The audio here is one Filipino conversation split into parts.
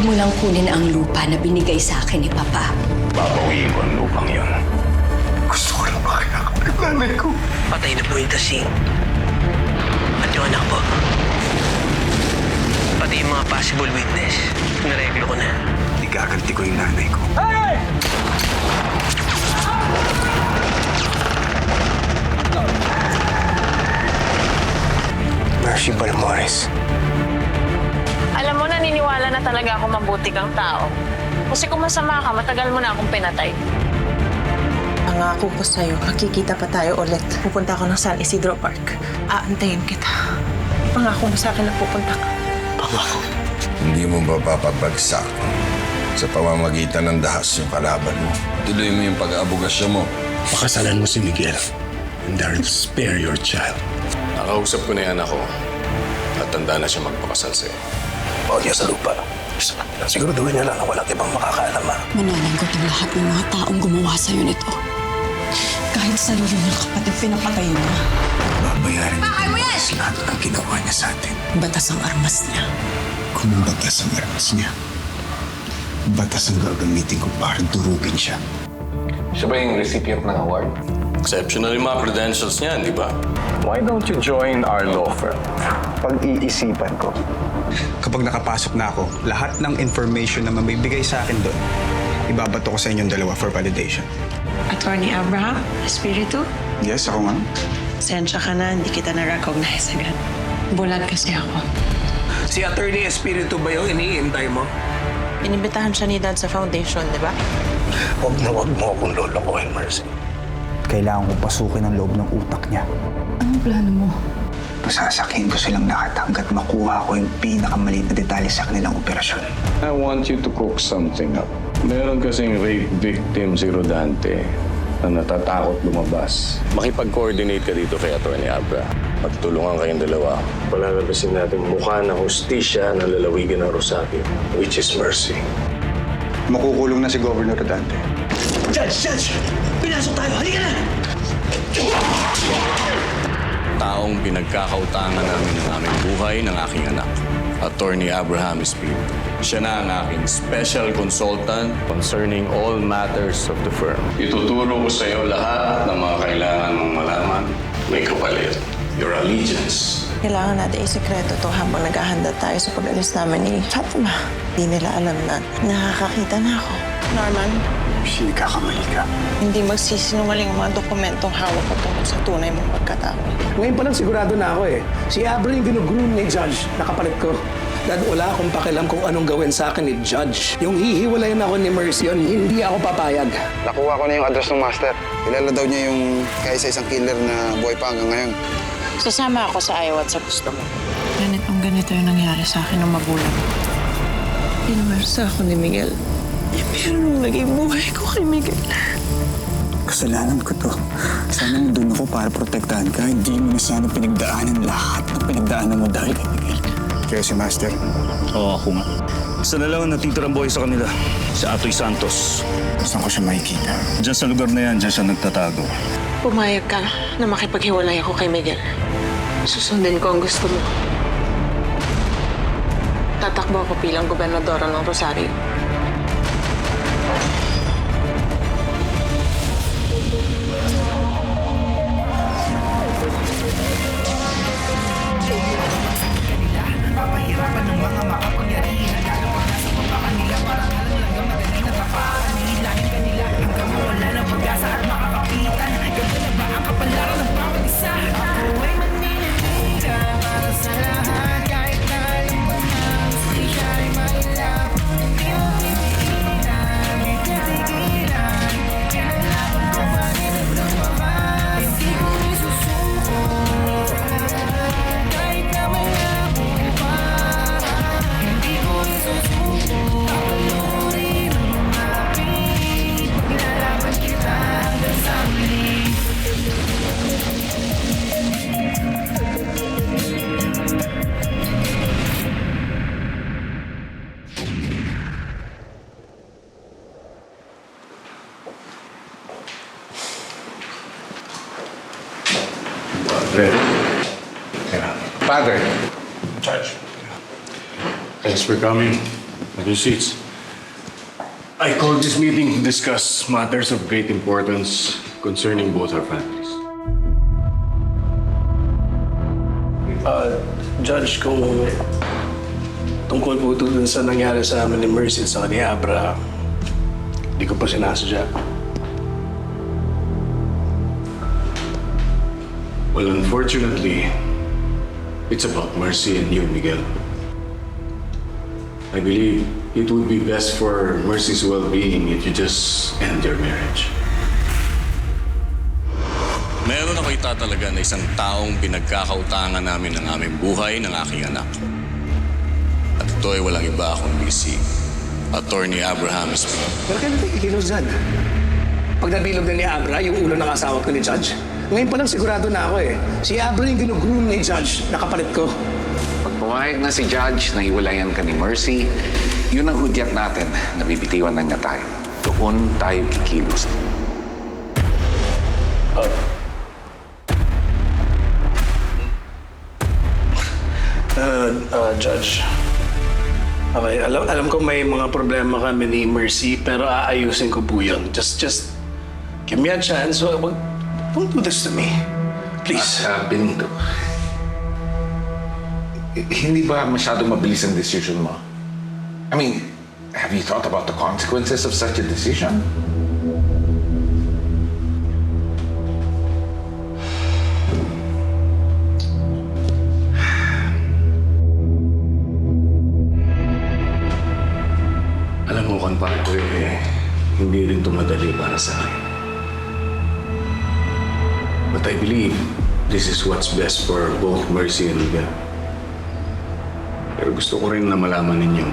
mo lang kunin ang lupa na binigay sa akin ni Papa. Babawiin ko ang lupang yun. Gusto ko lang makakakap ng nanay ko. Patay na po yung tasing. At yung anak ko. Pati yung mga possible witness. Nareglo ko na. Igaganti ko yung nanay ko. Mercy Balmores. Alam mo, naniniwala na talaga ako mabuti kang tao. Kasi kung masama ka, matagal mo na akong pinatay. Pangako ko sa'yo, makikita pa tayo ulit. Pupunta ako ng San Isidro Park. Aantayin kita. Pangako mo sa akin na pupunta ka. Pangako. Hindi mo ba papabagsak sa pamamagitan ng dahas yung kalaban mo? Tuloy mo yung pag-aabogasya mo. Pakasalan mo si Miguel and I'll spare your child. Nakausap ko na yung anak ko at tanda na siya magpakasal sa'yo. Bawal niya sa lupa. Siguraduhin niya lang na walang ibang makakaalam. Mananagot ang lahat ng mga taong gumawa sa'yo nito. Kahit sarili ng kapatid, pinapatay mo. Babayarin niya lahat ng ginawa niya sa atin. Batas ang armas niya. Kung batas ang armas niya, batas ang gagamitin ko para durugin siya. Siya ba yung recipient ng award? Exceptional yung mga credentials niya, di ba? Why don't you join our law firm? Pag-iisipan ko. Kapag nakapasok na ako, lahat ng information na mabibigay sa akin doon, ibabato ko sa inyong dalawa for validation. Attorney Abraham, Espiritu? Yes, ako nga. Sensya ka na, hindi kita na-recognize agad. Bulag kasi ako. Si Attorney Espiritu ba yung iniintay mo? Inibitahan siya ni Dad sa foundation, di ba? Huwag mo akong lolokohin, Mercy. Kailangan kong pasukin ang loob ng utak niya. Anong plano mo? Pasasakin ko silang lahat hanggat makuha ko yung pinakamaliit na detalye sa kanilang operasyon. I want you to cook something up. Meron kasing rape victim si Rodante na natatakot lumabas. Makipag-coordinate ka dito kay Atty. Abra. Magtulungan kayong dalawa. Palalabasin natin mukha ng hustisya na lalawigan ng Rosario, which is Mercy. Makukulong na si Governor Rodante. Judge! Pinasok tayo! Halika na! Taong pinagkakautangan namin ng aming buhay ng aking anak, Attorney Abraham Espiritu. Siya na ang aking special consultant concerning all matters of the firm. Ituturo ko sa iyo lahat ng mga kailangan mong malaman. May kapalit. Your allegiance. Kailangan natin isikreto to habang naghahanda tayo sa pag-alis namin ni Fatima. Hindi nila alam na nakakakita na ako. Norman, Kakamali ka. hindi magsisinungaling ang mga dokumentong hawak ko tungkol sa tunay mong pagkatao. Ngayon pa lang sigurado na ako eh. Si Abra yung ginugroom ni Judge. Nakapalit ko. Dad, wala akong pakialam kung anong gawin sa akin ni Judge. Yung hihiwalayin ako ni Mercy yun, hindi ako papayag. Nakuha ko na yung address ng master. Kilala daw niya yung kaisa-isang killer na buhay pa hanggang ngayon. Sasama ako sa ayaw at sa gusto mo. Ganito yung nangyari sa akin ng magulang. Pinwersa ako ni Miguel. Pero nung naging buhay ko kay Miguel. Kasalanan ko to. Sana nandun ako para protektahan ka. Hindi mo na sana pinagdaanan lahat ng pinagdaanan mo dahil kay Miguel. Kaya si Master. Oo, ako nga. Isa na lang ang natitirang buhay sa kanila. Si Atoy Santos. Saan ko siya makikita? Diyan sa lugar na yan, diyan siya nagtatago. Pumayag ka na makipaghiwalay ako kay Miguel. Susundin ko ang gusto mo. Tatakbo ako bilang gobernadora ng Rosario. Padre. Judge. Thanks for coming. Have your seats. I called this meeting to discuss matters of great importance concerning both our families. Judge, kung tungkol po ito dun sa nangyari sa amin ni Mercy at sa ni Abra, hindi ko pa sinasadya. Well, unfortunately, it's about Mercy and you, Miguel. I believe it would be best for Mercy's well-being if you just end your marriage. Meron ako itatalaga na isang taong pinagkakautangan namin ng aming buhay ng aking anak. At ito ay walang iba kundi si Attorney Abraham Smith. Pero kailan tayo ikilos dyan? Pag nabilog na ni Abra, yung ulo ng asawa ko ni Judge, ngayon pa lang sigurado na ako eh. Si Abra yung ginugroom ni Judge na kapalit ko. Pag pumayag na si Judge na hiwalayan ka ni Mercy, yun ang hudyat natin na bibitiwan na niya tayo. Doon tayo kikilos. Judge. Okay, alam ko may mga problema kami ni Mercy, pero aayusin ko po yun. Just give me a chance. Don't do this to me. Please. Benito, hindi ba masyadong mabilis ang decision mo? I mean, have you thought about the consequences of such a decision? Alam mo, kanpare ko hindi rin tumadali para sa akin. But I believe this is what's best for both Mercy and Miguel. Pero gusto ko rin na malaman ninyo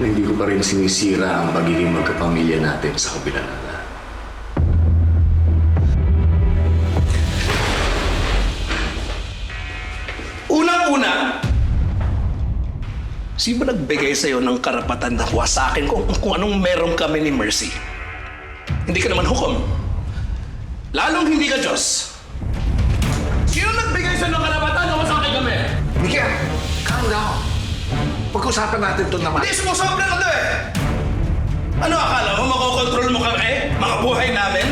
na hindi ko pa rin sinisira ang pagiging magkapamilya natin sa kabila ng lahat. Unang-una, sino ba nagbigay sa'yo ng karapatan na kuha sa akin kung anong meron kami ni Mercy? Hindi ka naman hukom. Lalong hindi ka Diyos. Sino nagbigay sa'yo ng karapatan na kuha sa akin kami? Miguel, calm down. Pag-usapan natin ito naman. Hindi, sumusobra ka to eh! Ano akala mo, makokontrol mo kami? Mga buhay namin?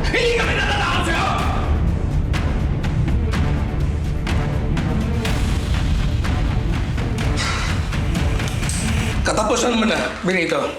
Hindi kami natatakot sa'yo! Katapusan mo na, Benito.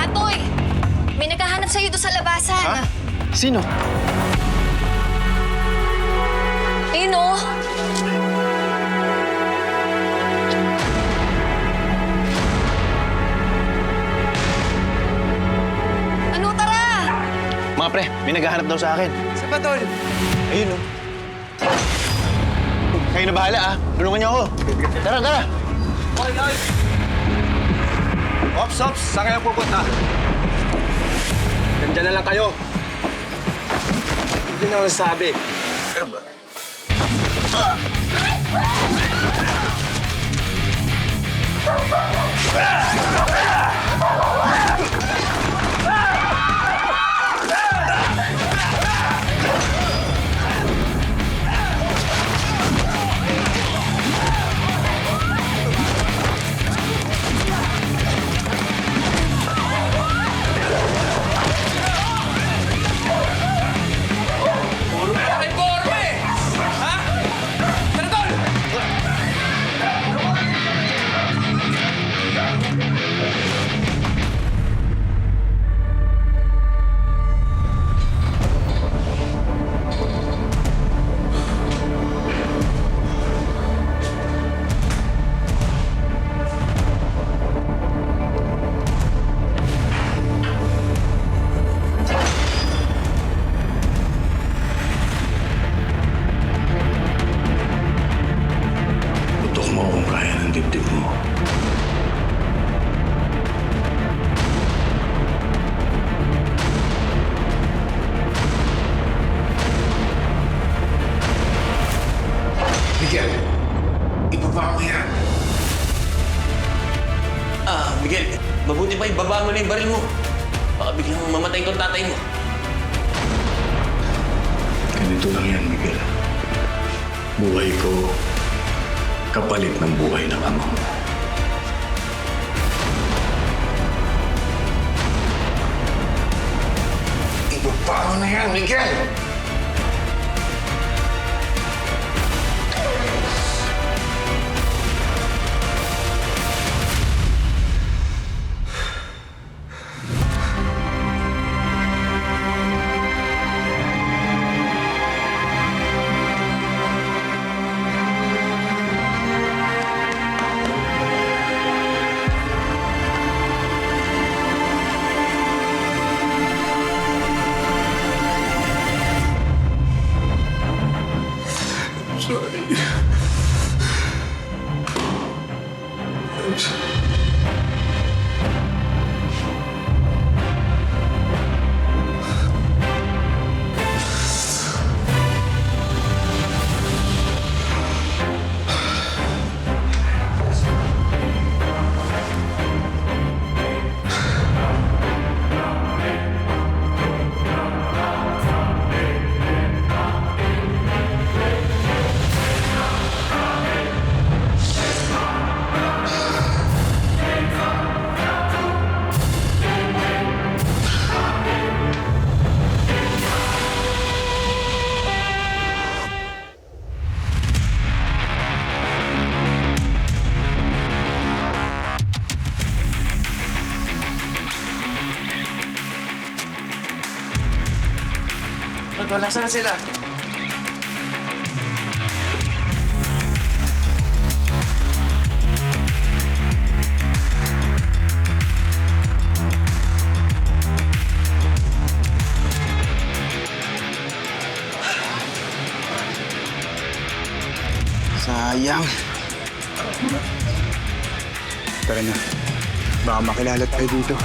Atoy! May naghahanap sa'yo doon sa labasan. Ha? Sino? Ayun oh. Ano, tara! Mga pre, may naghahanap daw sa akin. Sa patol! Ayun, oh. Kayo na bahala, ah. Tulungan niyo ako. Tara, tara. Ops, saan kayo pupunta? Nandiyan na lang kayo. Hindi na lang sabi. pa, ibaba mo na yung baril mo. Baka biglang mamatay tong tatay mo. Ganito lang yan, Miguel. Buhay ko, kapalit ng buhay ng ama mo. Ibaba mo na yan, Miguel! Wala, saan sila? Sayang. Tara na. Baka makilala tayo dito.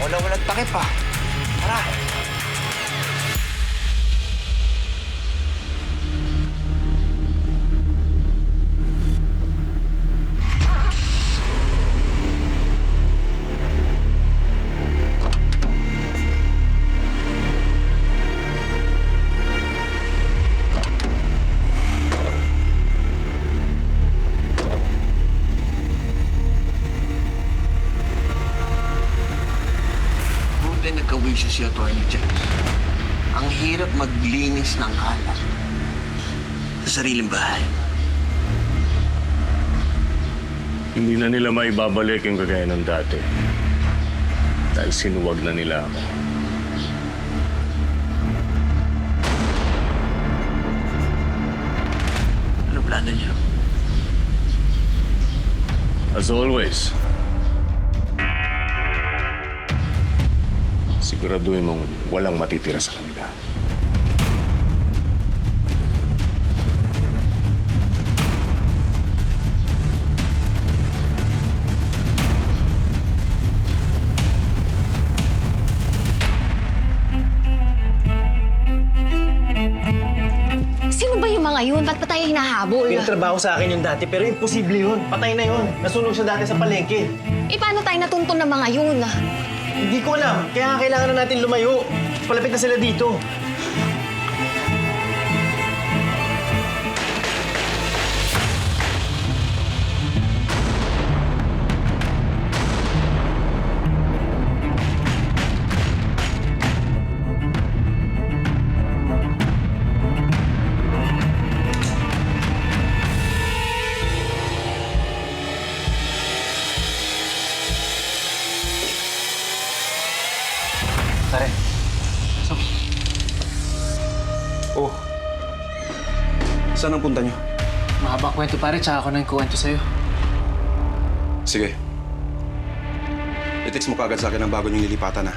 Walang takip pa. Tara. Nagka-wisyo si Atty. Judge. Ang hirap maglinis ng kalat sa sariling bahay. Hindi na nila maibabalik yung kagaya ng dati. Dahil sinuwag na nila ako. Ano plano niyo? As always, siguraduhin mong walang matitira sa kanila. Sino ba yung mga yun? Ba't pa tayo hinahabol? Pinatrabaho sa akin yung dati, pero imposible yun. Patay na yun. Nasunog siya dati sa palengke. Eh, paano tayo natuntun ng mga yun? Hindi ko alam. Kaya kailangan na natin lumayo. Palapit na sila dito. Pare. Oh. Saan ang punta niyo? Mahabang kwento pare, tsaka ako na yung kuwento sa'yo. Sige. I-text mo kaagad sa akin ang bago niyong lilipatan na.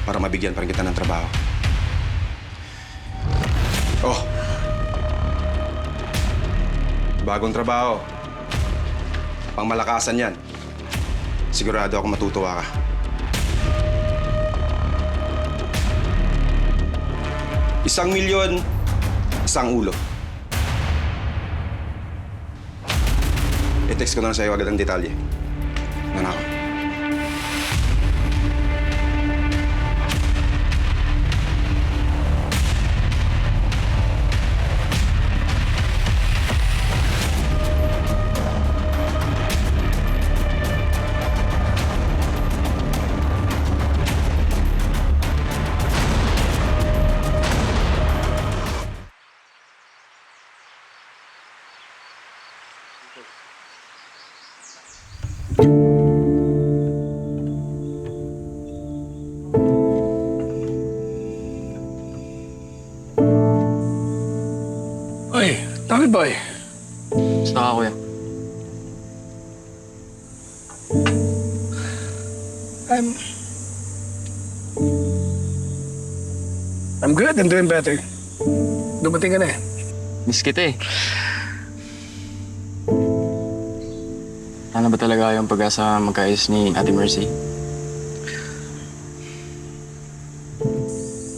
Para mabigyan pa rin kita ng trabaho. Oh. Bagong trabaho. Pangmalakasan yan. Sigurado ako matutuwa ka. $1,000,000, isang ulo. I-text ko na lang sa'yo agad ang detalye. Na ako. Oy, Tommy Boy. Gusto ka, kuya. I'm good. I'm doing better. Dumating ka na eh. Miss kita eh. Ano ba talaga yung pag-asa magkaayos ni Ate Mercy?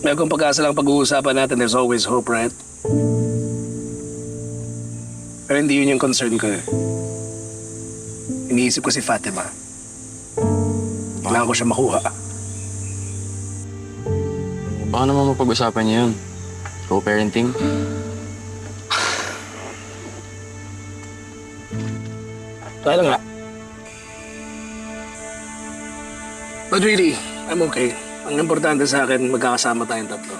May kung pag-asa lang pag-uusapan natin, there's always hope, right? Pero hindi yun yung concern ko eh. Iniisip ko si Fatima. Kailangan ko siya makuha. Baka naman mapag-usapan niyo yun. Co-parenting? Kaya lang nga. But really, I'm okay. Ang importante sa akin, magkakasama tayong tatlo.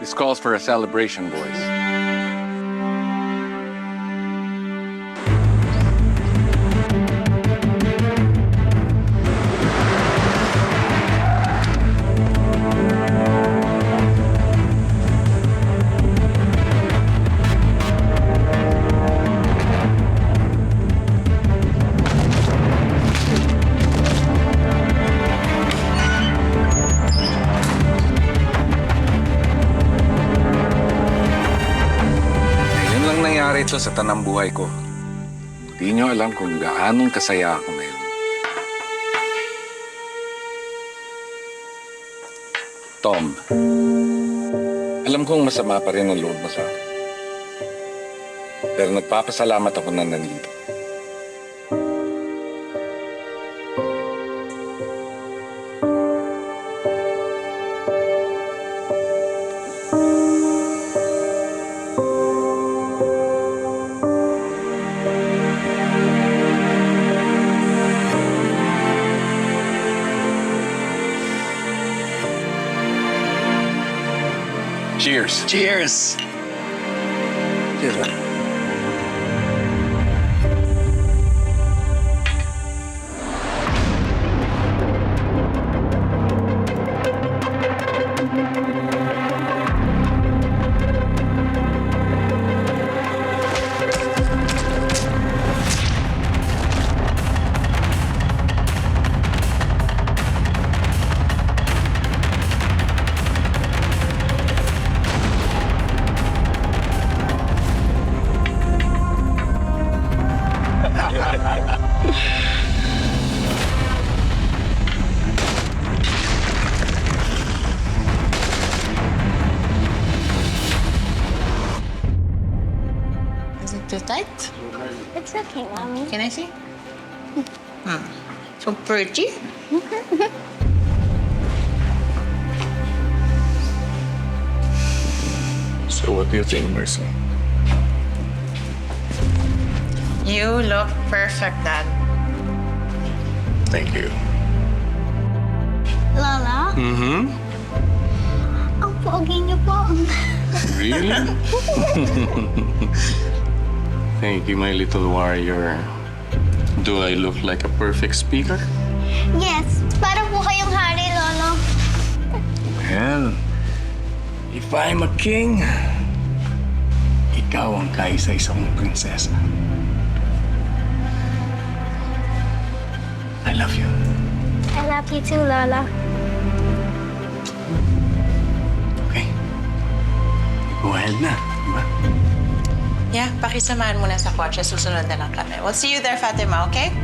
This calls for a celebration, boys. Ito sa tanang buhay ko. Di nyo alam kung gaanong kasaya ako ngayon. Tom, alam kong masama pa rin ang loob mo sa akin. Pero nagpapasalamat ako na nandito. Cheers. Cheers! Cheers, man. Is it too tight? It's okay, Mommy. Can I see? So pretty. So what do you think, Mercy? You look perfect, Dad. Thank you. Lola? Mm-hmm. Ang pogi niyo po. Really? Thank you, my little warrior. Do I look like a perfect speaker? Yes, para po kayong hari, Lolo. Well, if I'm a king, ikaw ang kaisa-isa kong prinsesa. I love you. I love you too, Lola. Okay. Go ahead na, di ba? Yeah, pakisamahan muna sa kotse. Susunod na lang kami. We'll see you there, Fatima, okay?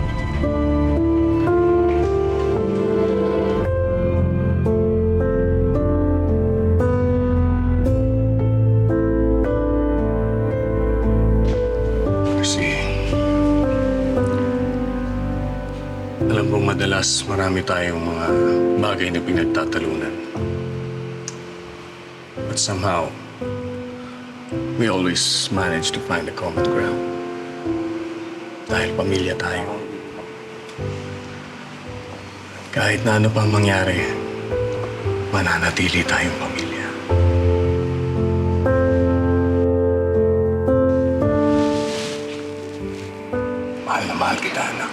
madalas marami tayong mga bagay na pinagtatalunan. But somehow, we always manage to find a common ground. Dahil pamilya tayo. Kahit na ano pang mangyari, mananatili tayong pamilya. Mahal na mahal kita, anak.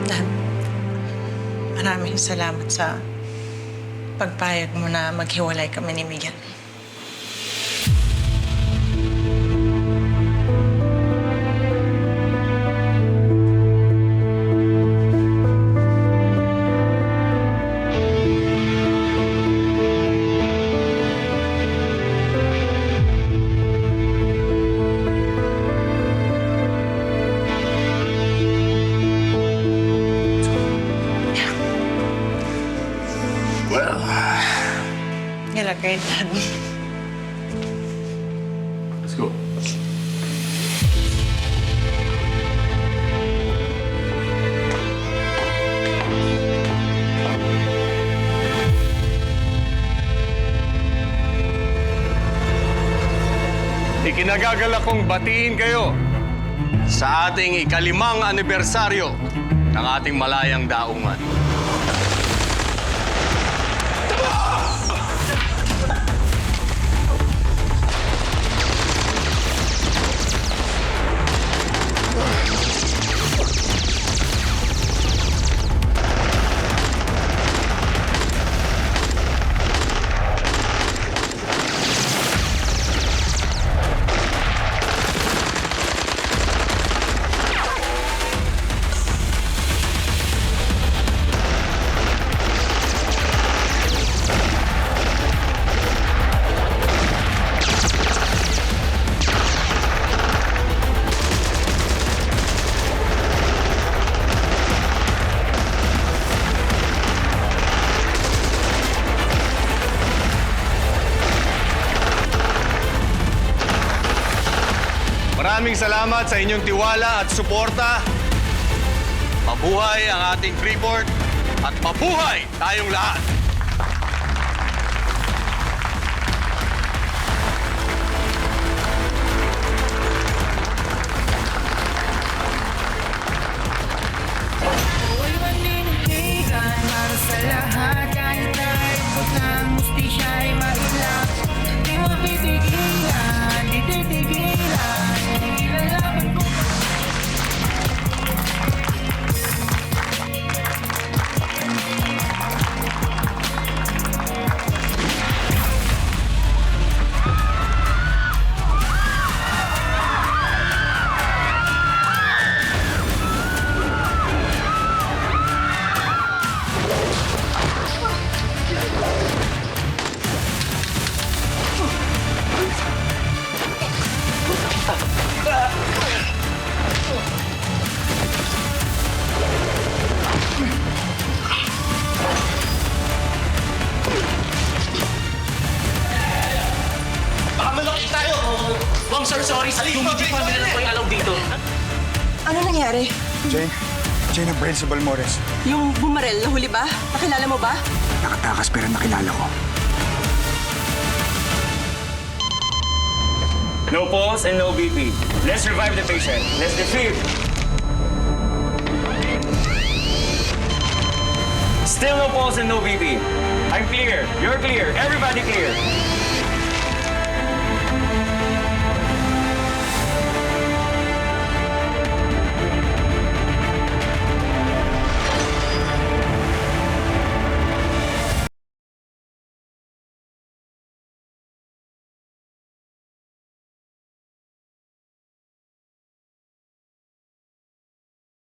Dad, maraming salamat sa pagpayag mo na maghiwalay kami ni Miguel. Well, Nilagay, Dad. let's go. Ikinagagalak kong batiin kayo sa ating ikalimang anibersaryo ng ating malayang daungan. Maraming salamat sa inyong tiwala at suporta. Mabuhay ang ating Freeport at mabuhay tayong lahat. Huwag maninitigan para sa lahat. Kahit na ikot ng mustisya ay mailap. Di mo titigilan, di titigilan. Tigilan laban ko. Baka malaki tayo! Bang sir, sorry. Yung hindi pa nila po yung alaw dito. Ano nangyari? Jane Abrel sa Balmores. Yung bumarel, nahuli ba? Nakilala mo ba? Nakatakas pero nakilala ko. No pulse and no BP. Let's revive the patient. Let's defib. Still no pulse and no BP. I'm clear. You're clear. Everybody clear.